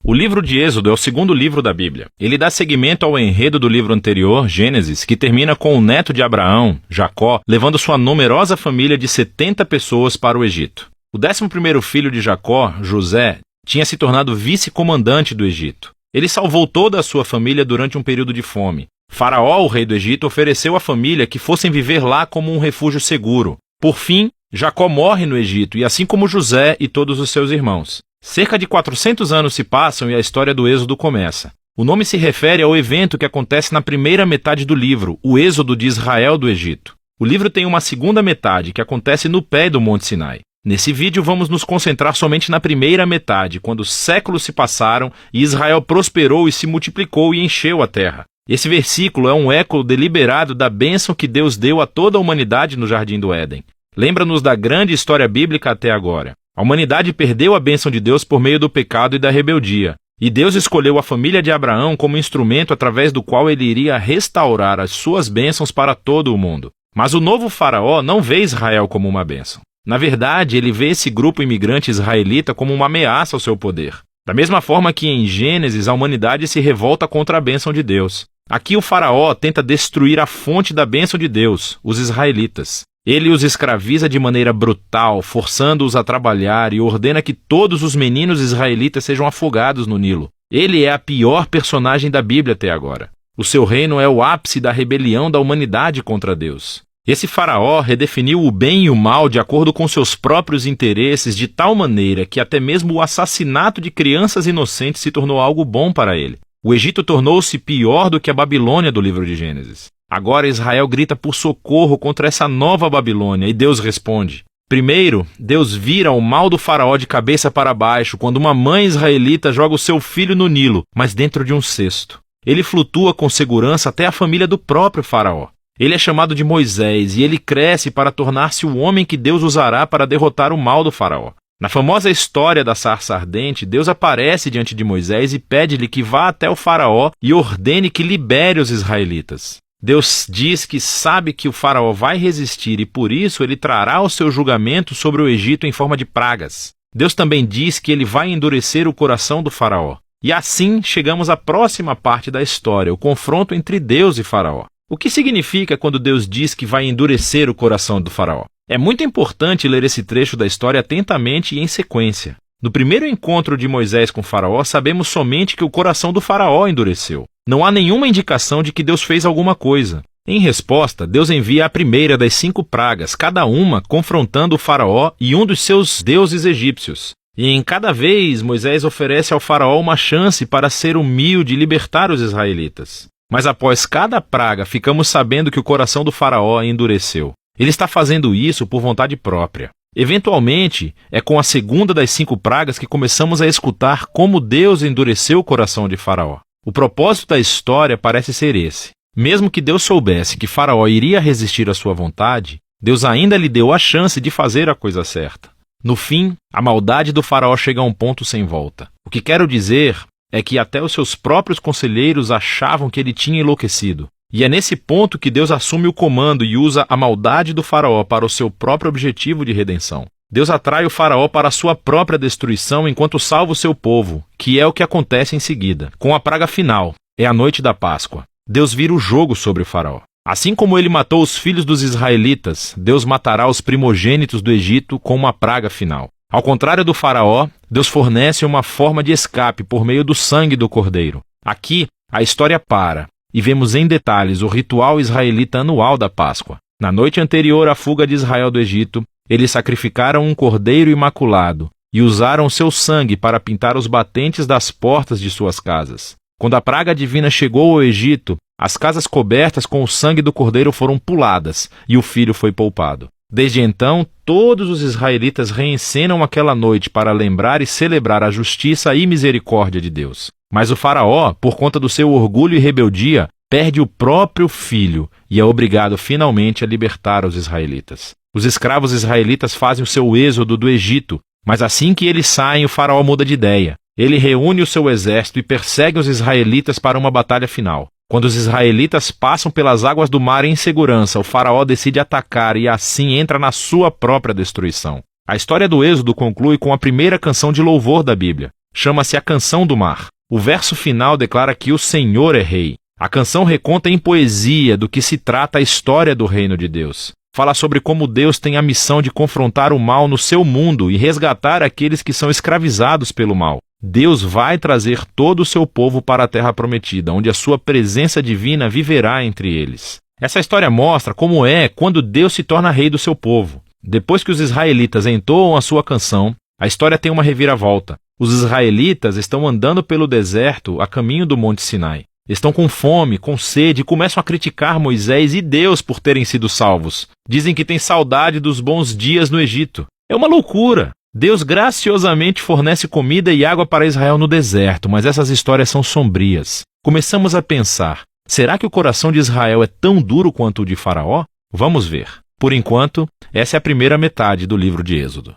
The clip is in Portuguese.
O livro de Êxodo é o segundo livro da Bíblia. Ele dá seguimento ao enredo do livro anterior, Gênesis, que termina com o neto de Abraão, Jacó, levando sua numerosa família de 70 pessoas para o Egito. O 11º filho de Jacó, José, tinha se tornado vice-comandante do Egito. Ele salvou toda a sua família durante um período de fome. Faraó, o rei do Egito, ofereceu à família que fossem viver lá como um refúgio seguro. Por fim, Jacó morre no Egito, e assim como José e todos os seus irmãos. Cerca de 400 anos se passam e a história do Êxodo começa. O nome se refere ao evento que acontece na primeira metade do livro, o Êxodo de Israel do Egito. O livro tem uma segunda metade, que acontece no pé do Monte Sinai. Nesse vídeo vamos nos concentrar somente na primeira metade, quando séculos se passaram e Israel prosperou e se multiplicou e encheu a terra. Esse versículo é um eco deliberado da bênção que Deus deu a toda a humanidade no Jardim do Éden. Lembra-nos da grande história bíblica até agora. A humanidade perdeu a bênção de Deus por meio do pecado e da rebeldia. E Deus escolheu a família de Abraão como instrumento através do qual ele iria restaurar as suas bênçãos para todo o mundo. Mas o novo faraó não vê Israel como uma bênção. Na verdade, ele vê esse grupo imigrante israelita como uma ameaça ao seu poder. Da mesma forma que em Gênesis a humanidade se revolta contra a bênção de Deus. Aqui o faraó tenta destruir a fonte da bênção de Deus, os israelitas. Ele os escraviza de maneira brutal, forçando-os a trabalhar e ordena que todos os meninos israelitas sejam afogados no Nilo. Ele é a pior personagem da Bíblia até agora. O seu reino é o ápice da rebelião da humanidade contra Deus. Esse faraó redefiniu o bem e o mal de acordo com seus próprios interesses de tal maneira que até mesmo o assassinato de crianças inocentes se tornou algo bom para ele. O Egito tornou-se pior do que a Babilônia do livro de Gênesis. Agora Israel grita por socorro contra essa nova Babilônia e Deus responde. Primeiro, Deus vira o mal do faraó de cabeça para baixo quando uma mãe israelita joga o seu filho no Nilo, mas dentro de um cesto. Ele flutua com segurança até a família do próprio faraó. Ele é chamado de Moisés e ele cresce para tornar-se o homem que Deus usará para derrotar o mal do faraó. Na famosa história da sarça ardente, Deus aparece diante de Moisés e pede-lhe que vá até o faraó e ordene que libere os israelitas. Deus diz que sabe que o faraó vai resistir e por isso ele trará o seu julgamento sobre o Egito em forma de pragas. Deus também diz que ele vai endurecer o coração do faraó. E assim chegamos à próxima parte da história, o confronto entre Deus e faraó. O que significa quando Deus diz que vai endurecer o coração do faraó? É muito importante ler esse trecho da história atentamente e em sequência. No primeiro encontro de Moisés com faraó, sabemos somente que o coração do faraó endureceu. Não há nenhuma indicação de que Deus fez alguma coisa. Em resposta, Deus envia a primeira das 5 pragas, cada uma confrontando o faraó e um dos seus deuses egípcios. E em cada vez, Moisés oferece ao faraó uma chance para ser humilde e libertar os israelitas. Mas após cada praga, ficamos sabendo que o coração do faraó endureceu. Ele está fazendo isso por vontade própria. Eventualmente, é com a segunda das 5 pragas que começamos a escutar como Deus endureceu o coração de faraó. O propósito da história parece ser esse. Mesmo que Deus soubesse que faraó iria resistir à sua vontade, Deus ainda lhe deu a chance de fazer a coisa certa. No fim, a maldade do faraó chega a um ponto sem volta. O que quero dizer é que até os seus próprios conselheiros achavam que ele tinha enlouquecido. E é nesse ponto que Deus assume o comando e usa a maldade do faraó para o seu próprio objetivo de redenção. Deus atrai o faraó para a sua própria destruição enquanto salva o seu povo, que é o que acontece em seguida. Com a praga final, é a noite da Páscoa. Deus vira o jogo sobre o faraó. Assim como ele matou os filhos dos israelitas, Deus matará os primogênitos do Egito com uma praga final. Ao contrário do faraó, Deus fornece uma forma de escape por meio do sangue do cordeiro. Aqui, a história para e vemos em detalhes o ritual israelita anual da Páscoa. Na noite anterior à fuga de Israel do Egito, eles sacrificaram um cordeiro imaculado e usaram seu sangue para pintar os batentes das portas de suas casas. Quando a praga divina chegou ao Egito, as casas cobertas com o sangue do cordeiro foram puladas e o filho foi poupado. Desde então, todos os israelitas reencenam aquela noite para lembrar e celebrar a justiça e misericórdia de Deus. Mas o faraó, por conta do seu orgulho e rebeldia, perde o próprio filho e é obrigado finalmente a libertar os israelitas. Os escravos israelitas fazem o seu êxodo do Egito, mas assim que eles saem, o faraó muda de ideia. Ele reúne o seu exército e persegue os israelitas para uma batalha final. Quando os israelitas passam pelas águas do mar em segurança, o faraó decide atacar e assim entra na sua própria destruição. A história do Êxodo conclui com a primeira canção de louvor da Bíblia. chama-se A Canção do Mar. O verso final declara que o Senhor é rei. A canção reconta em poesia do que se trata a história do reino de Deus. Fala sobre como Deus tem a missão de confrontar o mal no seu mundo e resgatar aqueles que são escravizados pelo mal. Deus vai trazer todo o seu povo para a terra prometida, onde a sua presença divina viverá entre eles. Essa história mostra como é quando Deus se torna rei do seu povo. Depois que os israelitas entoam a sua canção, a história tem uma reviravolta. Os israelitas estão andando pelo deserto a caminho do Monte Sinai. Estão com fome, com sede e começam a criticar Moisés e Deus por terem sido salvos. Dizem que têm saudade dos bons dias no Egito. É uma loucura! Deus graciosamente fornece comida e água para Israel no deserto, mas essas histórias são sombrias. Começamos a pensar, será que o coração de Israel é tão duro quanto o de Faraó? Vamos ver. Por enquanto, essa é a primeira metade do livro de Êxodo.